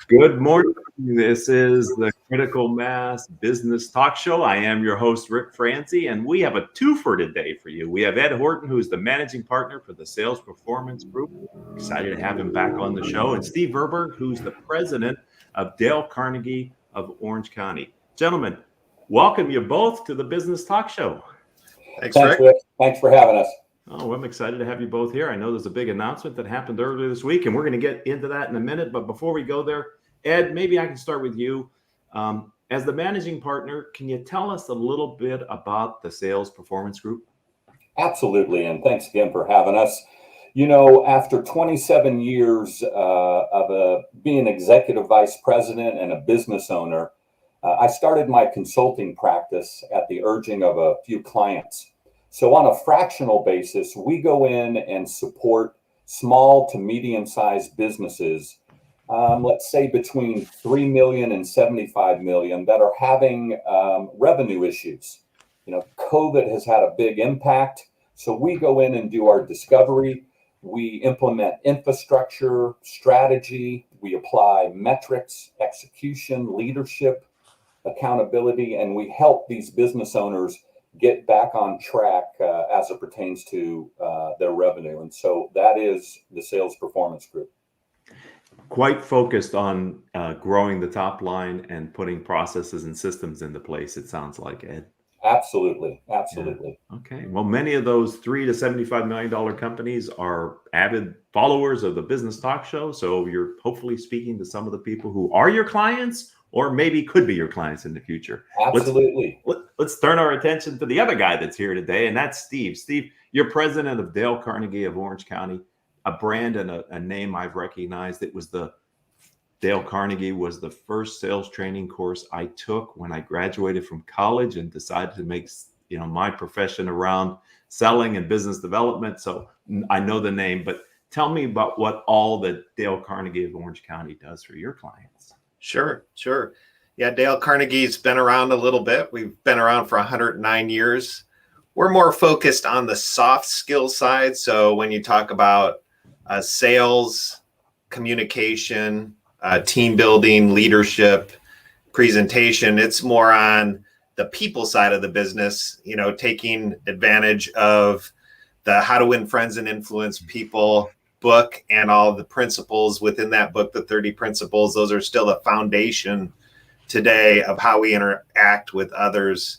Good morning. This is the Critical Mass Business Talk Show. I am your host, Rick Franzi, and we have a twofer today for you. We have Ed Horton, who's the managing partner for the Sales Performance Group. Excited to have him back on the show. And Steve VerBurg, who's the president of Dale Carnegie of Orange County. Gentlemen, welcome you both to the Business Talk Show. Thanks, Rick. Thanks for having us. Oh, I'm excited to have you both here. I know there's a big announcement that happened earlier this week, and we're going to get into that in a minute. But before we go there, Ed, maybe I can start with you. As the managing partner, can you tell us a little bit about the Sales Performance Group? Absolutely, and thanks again for having us. You know, after 27 years of being executive vice president and a business owner, I started my consulting practice at the urging of a few clients. So on a fractional basis, we go in and support small to medium-sized businesses, let's say between 3 million and 75 million, that are having revenue issues. You know, COVID has had a big impact. So we go in and do our discovery. We implement infrastructure, strategy. We apply metrics, execution, leadership, accountability, and we help these business owners get back on track as it pertains to their revenue. And so that is the Sales Performance Group. Quite focused on growing the top line and putting processes and systems into place, it sounds like, Ed. Absolutely. Yeah. Okay. Well, many of those $3 to $75 million companies are avid followers of the Business Talk Show. So you're hopefully speaking to some of the people who are your clients or maybe could be your clients in the future. Absolutely. Let's turn our attention to the other guy that's here today, and that's Steve. Steve, you're president of Dale Carnegie of Orange County, a brand and a name I've recognized. It was Dale Carnegie was the first sales training course I took when I graduated from college and decided to make, my profession around selling and business development. So I know the name, but tell me about what all that Dale Carnegie of Orange County does for your clients. Sure. Yeah, Dale Carnegie's been around a little bit. We've been around for 109 years. We're more focused on the soft skill side. So when you talk about sales, communication, team building, leadership, presentation, it's more on the people side of the business, taking advantage of the How to Win Friends and Influence People book and all the principles within that book, the 30 principles. Those are still the foundation today of how we interact with others.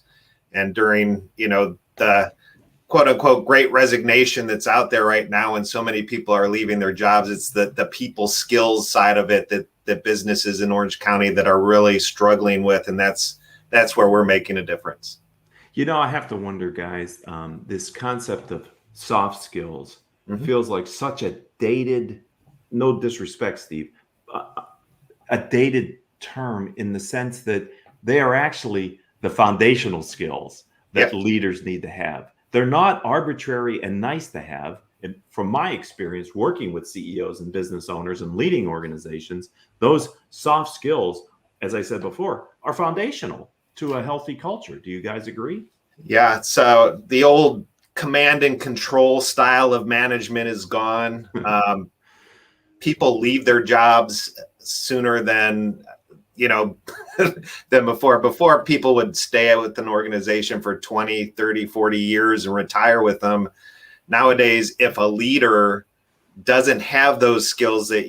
And during, the quote unquote great resignation that's out there right now, and so many people are leaving their jobs, it's the people skills side of it that businesses in Orange County that are really struggling with. And that's where we're making a difference. I have to wonder, guys, this concept of soft skills feels like such a dated, no disrespect, Steve, a dated term in the sense that they are actually the foundational skills that leaders need to have. They're not arbitrary and nice to have. And from my experience working with CEOs and business owners and leading organizations, those soft skills, as I said before, are foundational to a healthy culture. Do you guys agree? Yeah. So the old command and control style of management is gone. People leave their jobs sooner than before. Before, people would stay with an organization for 20, 30, 40 years and retire with them. Nowadays, if a leader doesn't have those skills that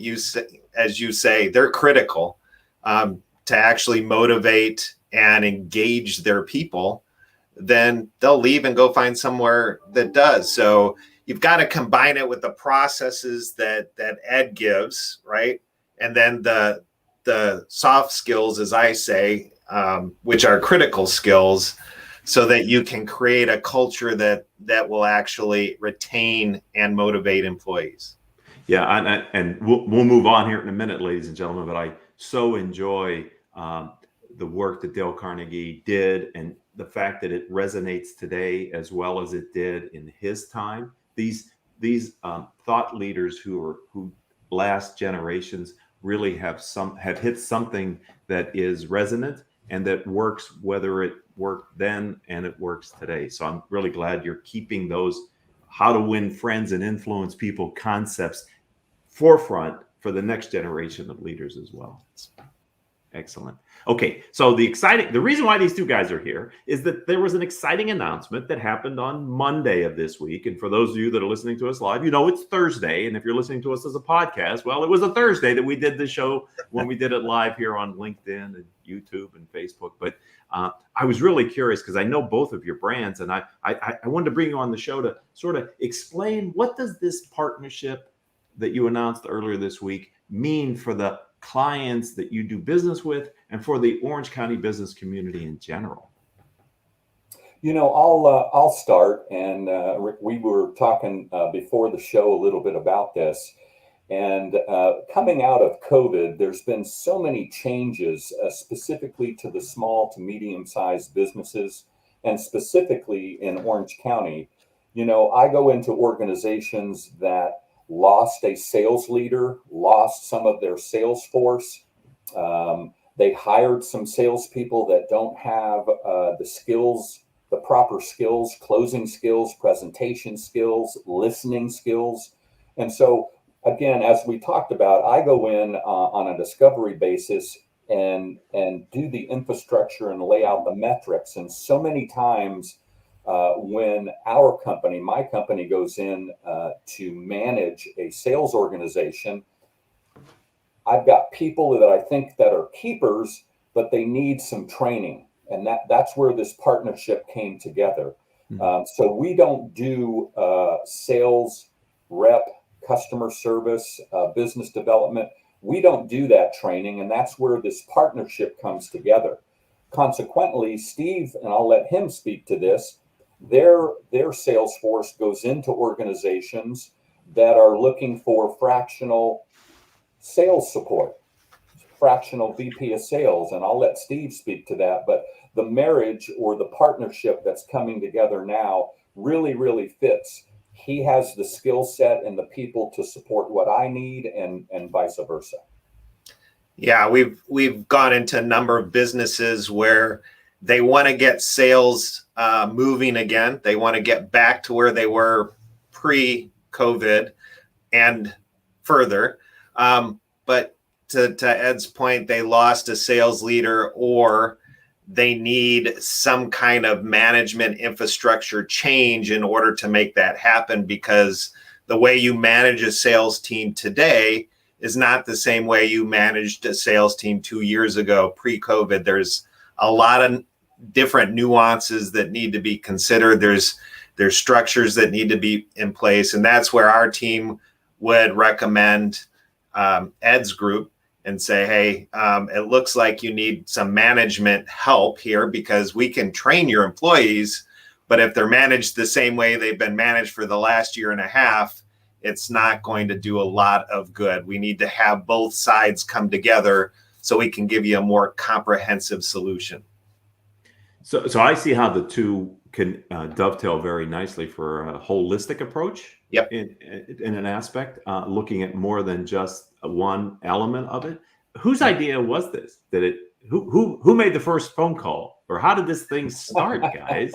as you say, they're critical to actually motivate and engage their people, then they'll leave and go find somewhere that does. So you've got to combine it with the processes that Ed gives, right? And then the soft skills, as I say, which are critical skills, so that you can create a culture that will actually retain and motivate employees. Yeah, and we'll move on here in a minute, ladies and gentlemen, but I so enjoy the work that Dale Carnegie did and the fact that it resonates today as well as it did in his time. These thought leaders who last generations really have hit something that is resonant and that works, whether it worked then and it works today. So I'm really glad you're keeping those how to win friends and influence people concepts forefront for the next generation of leaders as well. Excellent. Okay, so the reason why these two guys are here is that there was an exciting announcement that happened on Monday of this week. And for those of you that are listening to us live, it's Thursday. And if you're listening to us as a podcast, well, it was a Thursday that we did the show when we did it live here on LinkedIn and YouTube and Facebook. But I was really curious because I know both of your brands, and I wanted to bring you on the show to sort of explain, what does this partnership that you announced earlier this week mean for the clients that you do business with and for the Orange County business community in general? I'll start. And Rick, we were talking before the show a little bit about this. And coming out of COVID, there's been so many changes, specifically to the small to medium-sized businesses, and specifically in Orange County. I go into organizations that lost a sales leader, lost some of their sales force. They hired some salespeople that don't have the skills, the proper skills, closing skills, presentation skills, listening skills. And so, again, as we talked about, I go in on a discovery basis and do the infrastructure and lay out the metrics. And so many times, when my company goes in to manage a sales organization, I've got people that I think that are keepers, but they need some training. And that's where this partnership came together. Mm-hmm. So we don't do sales rep, customer service, business development. We don't do that training. And that's where this partnership comes together. Consequently, Steve, and I'll let him speak to this, their sales force goes into organizations that are looking for fractional sales support, fractional VP of sales. And I'll let Steve speak to that. But the marriage or the partnership that's coming together now really, really fits. He has the skill set and the people to support what I need, and vice versa. Yeah, we've gone into a number of businesses where they want to get sales moving again. They want to get back to where they were pre-COVID and further. But to Ed's point, they lost a sales leader, or they need some kind of management infrastructure change in order to make that happen, because the way you manage a sales team today is not the same way you managed a sales team 2 years ago, pre-COVID. There's a lot of different nuances that need to be considered. There's structures that need to be in place. And that's where our team would recommend Ed's group and say, hey, it looks like you need some management help here, because we can train your employees, but if they're managed the same way they've been managed for the last year and a half, it's not going to do a lot of good. We need to have both sides come together so we can give you a more comprehensive solution. So I see how the two can dovetail very nicely for a holistic approach. Yep. In an aspect, looking at more than just one element of it. Whose idea was this? Who made the first phone call, or how did this thing start, guys?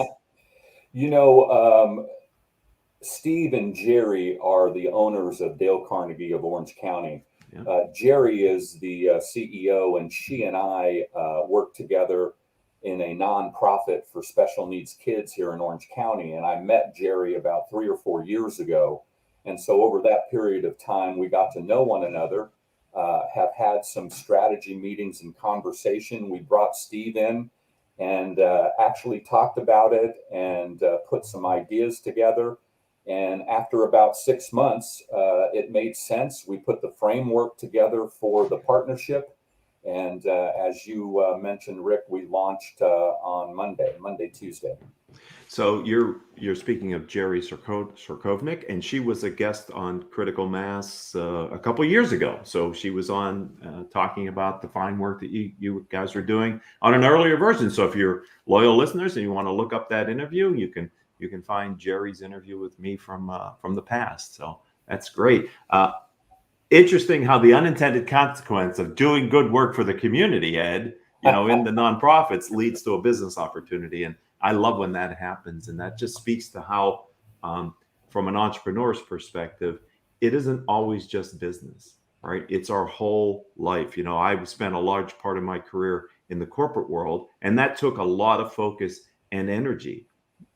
Steve and Jerry are the owners of Dale Carnegie of Orange County. Yeah. Jerry is the CEO, and she and I work together in a nonprofit for special needs kids here in Orange County. And I met Jerry about 3 or 4 years ago. And so over that period of time, we got to know one another, have had some strategy meetings and conversation. We brought Steve in and actually talked about it and put some ideas together. And after about 6 months, it made sense. We put the framework together for the partnership. And as you mentioned, Rick, we launched on Monday, Tuesday. So you're speaking of Jerry Sorkovnik, and she was a guest on Critical Mass a couple years ago. So she was on talking about the fine work that you guys are doing on an earlier version. So if you're loyal listeners and you want to look up that interview, you can find Jerry's interview with me from the past. So that's great. Interesting how the unintended consequence of doing good work for the community, Ed, in the nonprofits leads to a business opportunity. And I love when that happens. And that just speaks to how, from an entrepreneur's perspective, it isn't always just business. right? It's our whole life. I spent a large part of my career in the corporate world, and that took a lot of focus and energy.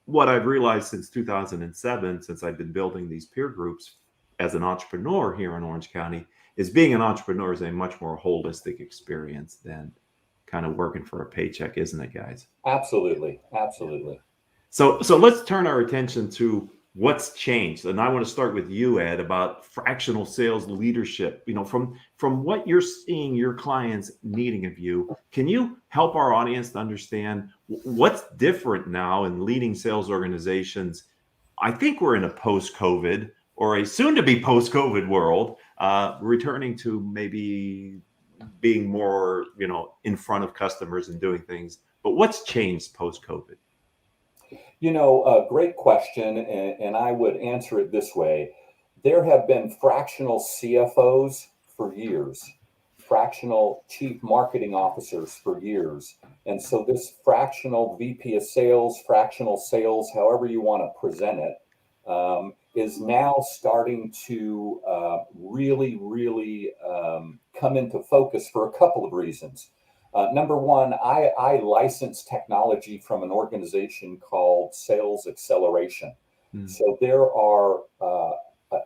What I've realized since 2007, since I've been building these peer groups as an entrepreneur here in Orange County, is being an entrepreneur is a much more holistic experience than kind of working for a paycheck, isn't it, guys? Absolutely. Absolutely. So let's turn our attention to what's changed. And I want to start with you, Ed, about fractional sales leadership. From what you're seeing your clients needing of you, can you help our audience to understand what's different now in leading sales organizations? I think we're in a post-COVID or a soon-to-be post-COVID world, returning to maybe being more, in front of customers and doing things. But what's changed post-COVID? A great question, and I would answer it this way. There have been fractional CFOs for years, fractional chief marketing officers for years. And so this fractional VP of sales, fractional sales, however you want to present it, is now starting to really come into focus for a couple of reasons. Number one, I license technology from an organization called Sales Acceleration. So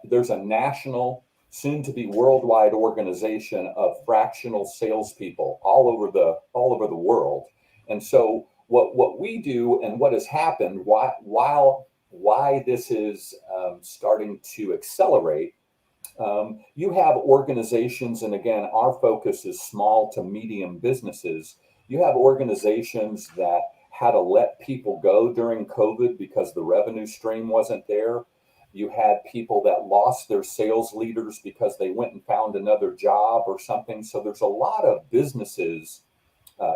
there's a national, soon to be worldwide organization of fractional salespeople all over the world. And so what we do and what has happened, why this is starting to accelerate. You have organizations, and again, our focus is small to medium businesses. You have organizations that had to let people go during COVID because the revenue stream wasn't there. You had people that lost their sales leaders because they went and found another job or something. So there's a lot of businesses,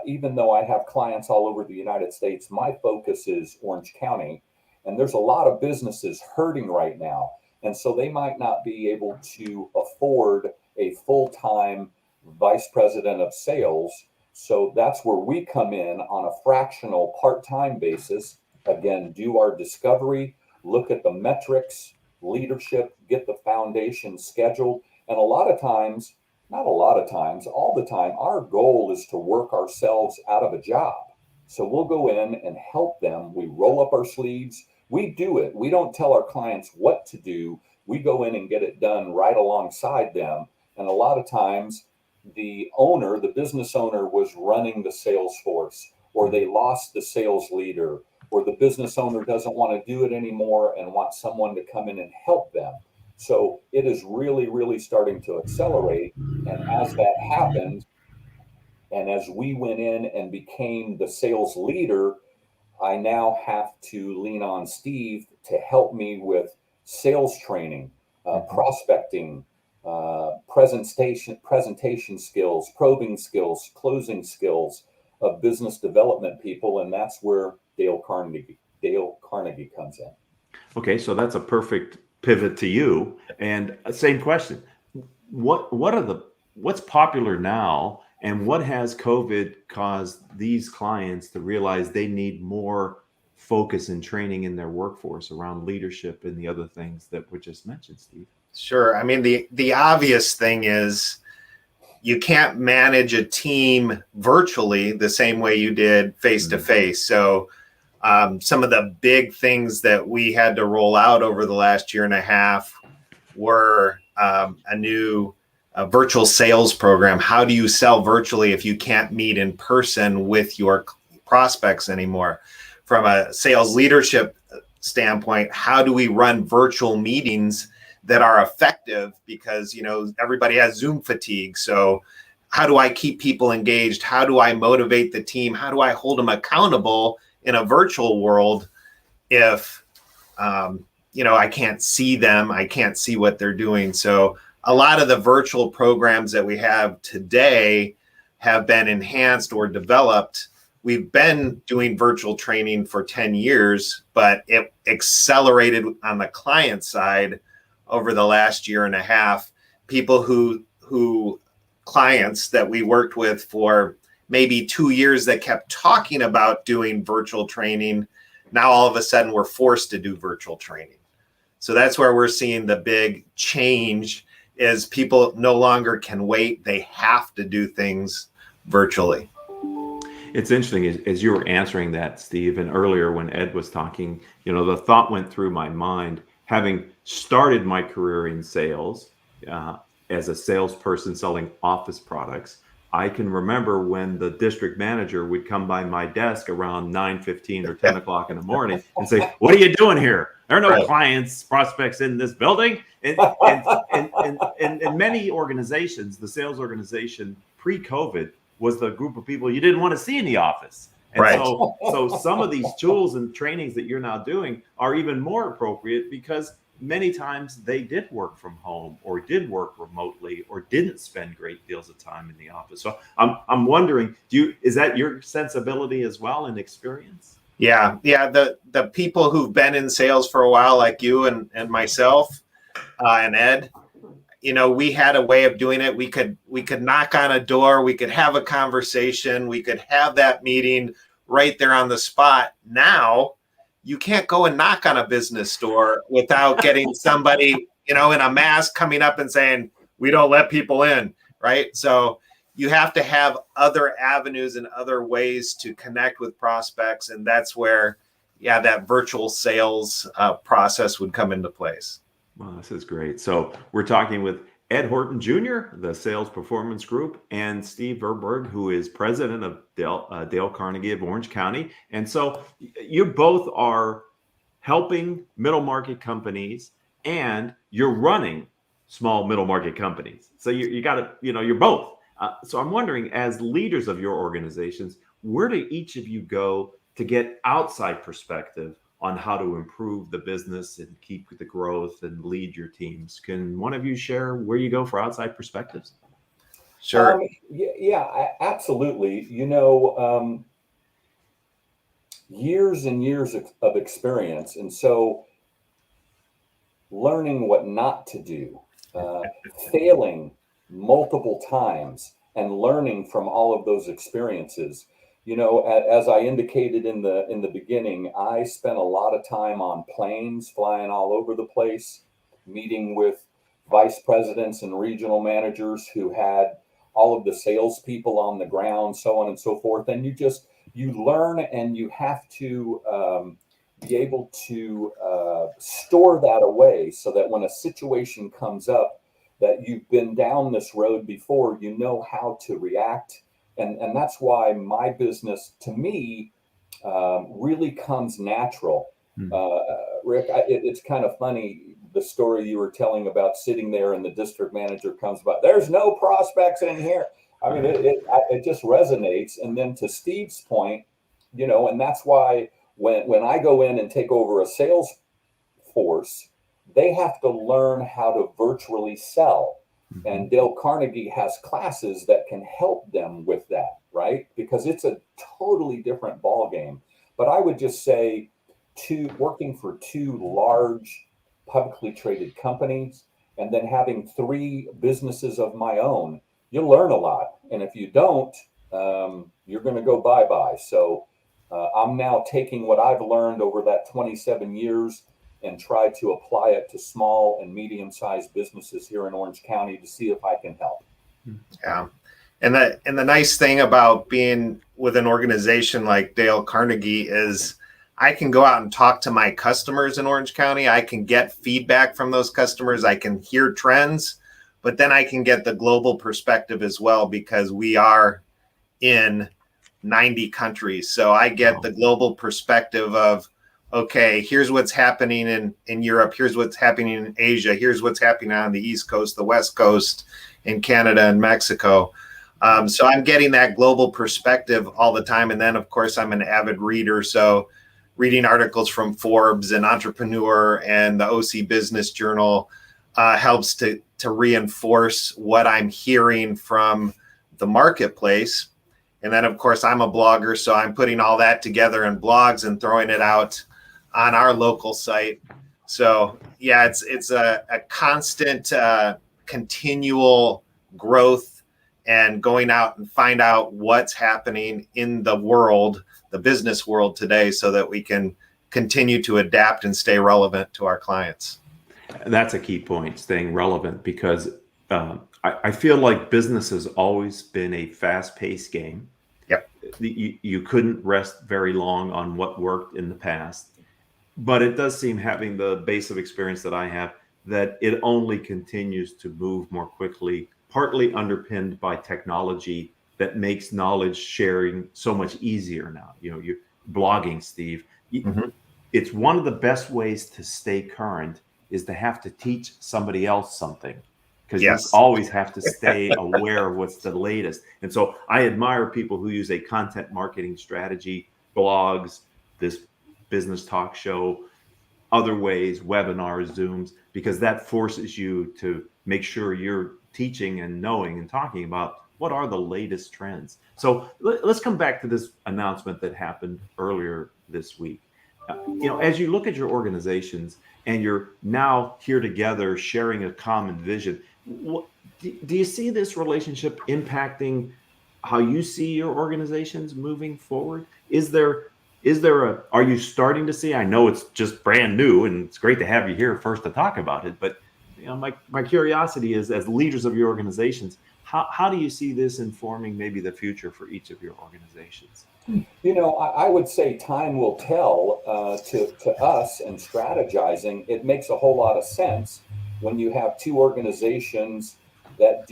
even though I have clients all over the United States, my focus is Orange County, and there's a lot of businesses hurting right now. And so they might not be able to afford a full-time vice president of sales. So that's where we come in on a fractional part-time basis. Again, do our discovery, look at the metrics, leadership, get the foundation scheduled. And a lot of times, not a lot of times, all the time, our goal is to work ourselves out of a job. So we'll go in and help them. We roll up our sleeves. We do it. We don't tell our clients what to do. We go in and get it done right alongside them. And a lot of times the business owner was running the sales force, or they lost the sales leader, or the business owner doesn't want to do it anymore and wants someone to come in and help them. So it is really starting to accelerate. And as that happened, and as we went in and became the sales leader, I now have to lean on Steve to help me with sales training, prospecting, presentation skills, probing skills, closing skills of business development people. And that's where Dale Carnegie comes in. Okay, so that's a perfect pivot to you. And same question. What's popular now, and what has COVID caused these clients to realize they need more focus and training in their workforce around leadership and the other things that were just mentioned, Steve? Sure. I mean, the obvious thing is you can't manage a team virtually the same way you did face to face. So some of the big things that we had to roll out over the last year and a half were a new virtual sales program. How do you sell virtually if you can't meet in person with your prospects anymore? From a sales leadership standpoint, how do we run virtual meetings that are effective? Because, everybody has Zoom fatigue. So how do I keep people engaged? How do I motivate the team? How do I hold them accountable in a virtual world if, I can't see them, I can't see what they're doing? So a lot of the virtual programs that we have today have been enhanced or developed. We've been doing virtual training for 10 years, but it accelerated on the client side over the last year and a half. People clients that we worked with for maybe 2 years that kept talking about doing virtual training, now all of a sudden we're forced to do virtual training. So that's where we're seeing the big change is people no longer can wait. They have to do things virtually. It's interesting as you were answering that, Steve, and earlier when Ed was talking, the thought went through my mind, having started my career in sales as a salesperson selling office products. I can remember when the district manager would come by my desk around 9:15 or 10 o'clock in the morning and say, "What are you doing here? There are no clients, prospects in this building." And many organizations, the sales organization pre-COVID was the group of people you didn't want to see in the office. And so some of these tools and trainings that you're now doing are even more appropriate because many times they did work from home or did work remotely or didn't spend great deals of time in the office. So I'm wondering, is that your sensibility as well and experience? Yeah. The people who've been in sales for a while, like you and myself and Ed, we had a way of doing it. We could knock on a door, we could have a conversation, we could have that meeting right there on the spot. Now, you can't go and knock on a business door without getting somebody, in a mask coming up and saying, "We don't let people in," right? So you have to have other avenues and other ways to connect with prospects. And that's where, that virtual sales process would come into place. Well, this is great. So we're talking with Ed Horton Jr., the Sales Performance Group, and Steve VerBurg, who is president of Dale Carnegie of Orange County. And so you both are helping middle market companies and you're running small middle market companies. So you got to, you're both. So I'm wondering, as leaders of your organizations, where do each of you go to get outside perspective on how to improve the business and keep the growth and lead your teams? Can one of you share where you go for outside perspectives? Sure. Absolutely. Years and years of experience. And so learning what not to do, failing multiple times and learning from all of those experiences. As I indicated in the beginning, I spent a lot of time on planes, flying all over the place, meeting with vice presidents and regional managers who had all of the salespeople on the ground, so on and so forth. And you learn, and you have to be able to store that away so that when a situation comes up that you've been down this road before, you know how to react. And that's why my business, to me, really comes natural. Rick, it's kind of funny, the story you were telling about sitting there and the district manager comes by. There's no prospects in here. I mean, it just resonates. And then to Steve's point, and that's why when I go in and take over a sales force, they have to learn how to virtually sell. And Dale Carnegie has classes that can help them with that, right? Because it's a totally different ballgame. But I would just say, working for two large publicly traded companies and then having 3 businesses of my own, you learn a lot. And if you don't, you're going to go bye-bye. So I'm now taking what I've learned over that 27 years and try to apply it to small and medium-sized businesses here in Orange County to see if I can help. Yeah. And the nice thing about being with an organization like Dale Carnegie is I can go out and talk to my customers in Orange County. I can get feedback from those customers. I can hear trends, but then I can get the global perspective as well because we are in 90 countries. So I get the global perspective of, okay, here's what's happening in Europe. Here's what's happening in Asia. Here's what's happening on the East Coast, the West Coast, in Canada and Mexico. So I'm getting that global perspective all the time. And then, of course, I'm an avid reader. So reading articles from Forbes and Entrepreneur and the OC Business Journal helps to reinforce what I'm hearing from the marketplace. And then, of course, I'm a blogger. So I'm putting all that together in blogs and throwing it out on our local site. So, yeah, it's a constant, continual growth and going out and find out what's happening in the world, the business world today, so that we can continue to adapt and stay relevant to our clients. That's a key point, staying relevant, because I feel like business has always been a fast-paced game. Yep. You couldn't rest very long on what worked in the past, but it does seem, having the base of experience that I have, that it only continues to move more quickly, partly underpinned by technology that makes knowledge sharing so much easier now. You're blogging, Steve. Mhm. It's one of the best ways to stay current is to have to teach somebody else something, because you Yes. always have to stay aware of what's the latest. And so I admire people who use a content marketing strategy, blogs, this business talk show, other ways, webinars, Zooms, because that forces you to make sure you're teaching and knowing and talking about what are the latest trends. So let's come back to this announcement that happened earlier this week. As you look at your organizations and you're now here together sharing a common vision, do you see this relationship impacting how you see your organizations moving forward? Are you starting to see, I know it's just brand new and it's great to have you here first to talk about it, but my curiosity is, as leaders of your organizations, how do you see this informing maybe the future for each of your organizations? I would say time will tell. To us and strategizing, it makes a whole lot of sense when you have two organizations that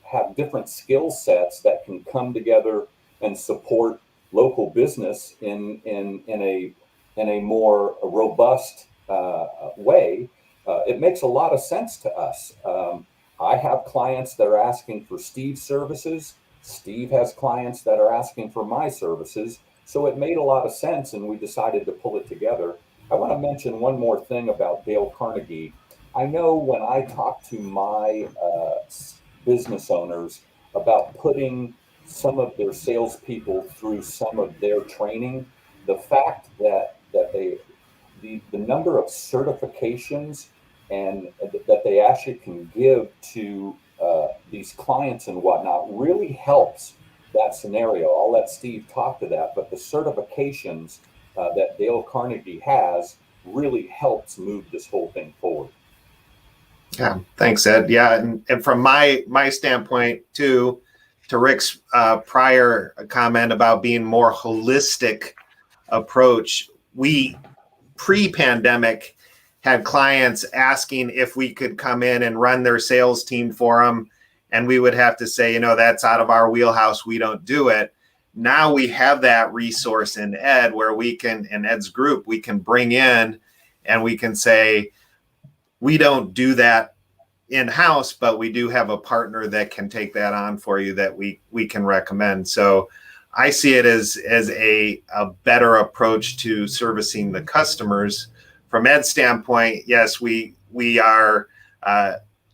have different skill sets that can come together and support local business in a more robust way. It makes a lot of sense to us. I have clients that are asking for Steve's services. Steve has clients that are asking for my services. So it made a lot of sense, and we decided to pull it together. I want to mention one more thing about Dale Carnegie. I know when I talk to my business owners about putting some of their salespeople through some of their training, the fact that the number of certifications and that they actually can give to these clients and whatnot really helps that scenario. I'll let Steve talk to that, but the certifications that Dale Carnegie has really helps move this whole thing forward. Yeah, thanks, Ed. Yeah, and from my standpoint too, to Rick's prior comment about being more holistic approach, we pre-pandemic had clients asking if we could come in and run their sales team for them, and we would have to say, that's out of our wheelhouse. We don't do it. Now we have that resource in Ed, where we can, in Ed's group, we can bring in and we can say, we don't do that in-house, but we do have a partner that can take that on for you that we can recommend. So I see it as a better approach to servicing the customers. From Ed's standpoint, yes, we are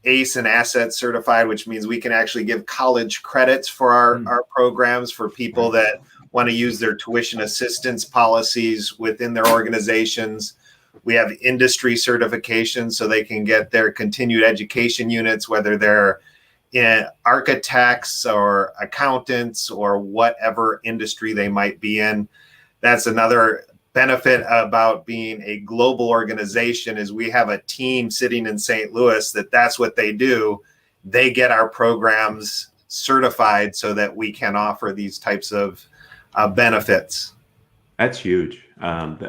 ACE and asset certified, which means we can actually give college credits for our programs for people that want to use their tuition assistance policies within their organizations. We have industry certifications so they can get their continued education units, whether they're in architects or accountants or whatever industry they might be in. That's another benefit about being a global organization, is we have a team sitting in St. Louis that's what they do. They get our programs certified so that we can offer these types of benefits. That's huge. Thank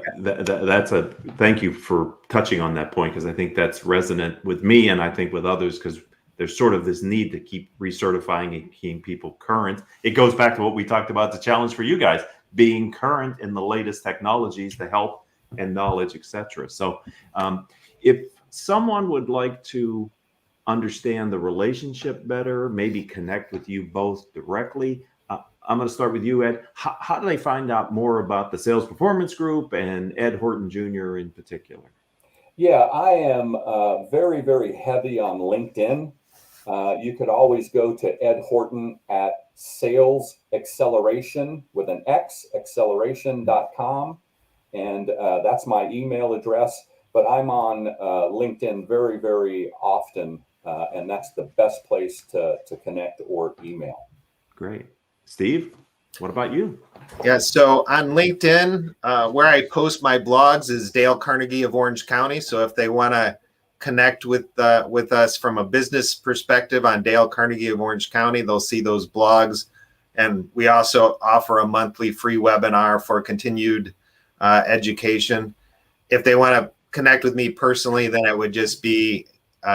you for touching on that point, because I think that's resonant with me and I think with others, because there's sort of this need to keep recertifying and keeping people current. It goes back to what we talked about, the challenge for you guys, being current in the latest technologies, the help and knowledge, etc. So if someone would like to understand the relationship better, maybe connect with you both directly, I'm going to start with you, Ed. How do they find out more about the Sales Performance Group and Ed Horton Jr. in particular? Yeah, I am very, very heavy on LinkedIn. You could always go to Ed Horton at Sales Acceleration with an X, acceleration.com. And that's my email address. But I'm on LinkedIn very, very often. And that's the best place to connect or email. Great. Steve, what about you? Yeah, so on LinkedIn, where I post my blogs is Dale Carnegie of Orange County. So if they want to connect with us from a business perspective on Dale Carnegie of Orange County, they'll see those blogs. And we also offer a monthly free webinar for continued education. If they want to connect with me personally, then it would just be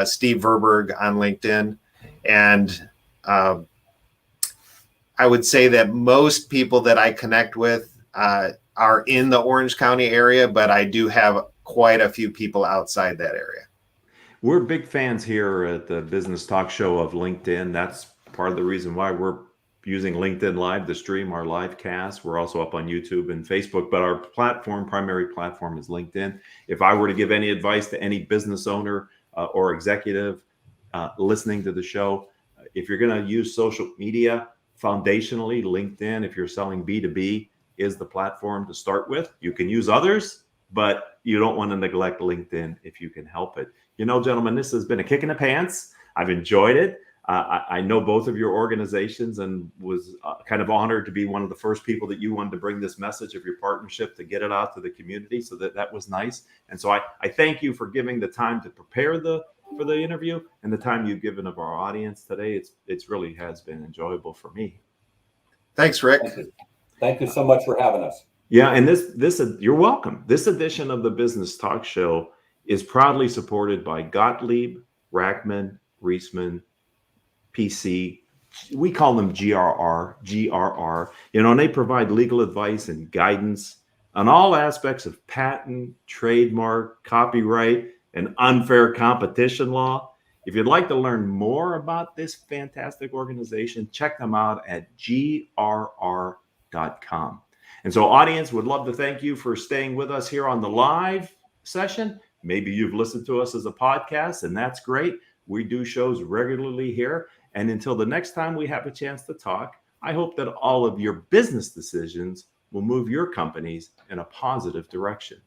Steve VerBurg on LinkedIn. And I would say that most people that I connect with are in the Orange County area, but I do have quite a few people outside that area. We're big fans here at the Business Talk Show of LinkedIn. That's part of the reason why we're using LinkedIn Live to stream our live cast. We're also up on YouTube and Facebook, but our primary platform is LinkedIn. If I were to give any advice to any business owner or executive listening to the show, if you're going to use social media, foundationally, LinkedIn, if you're selling B2B, is the platform to start with. You can use others, but you don't want to neglect LinkedIn if you can help it. You know, gentlemen, this has been a kick in the pants. I've enjoyed it. I know both of your organizations and was kind of honored to be one of the first people that you wanted to bring this message of your partnership to get it out to the community. So that was nice. And so I thank you for giving the time to prepare for the interview and the time you've given of our audience today. It's really has been enjoyable for me. Thanks, Rick. Thank you so much for having us. Yeah, and this you're welcome. This edition of the Business Talk Show is proudly supported by Gottlieb, Rackman, Reisman, PC. We call them GRR. You know, and they provide legal advice and guidance on all aspects of patent, trademark, copyright, and unfair competition law. If you'd like to learn more about this fantastic organization, check them out at grr.com. And so, audience, would love to thank you for staying with us here on the live session. Maybe you've listened to us as a podcast, and that's great. We do shows regularly here. And until the next time we have a chance to talk, I hope that all of your business decisions will move your companies in a positive direction.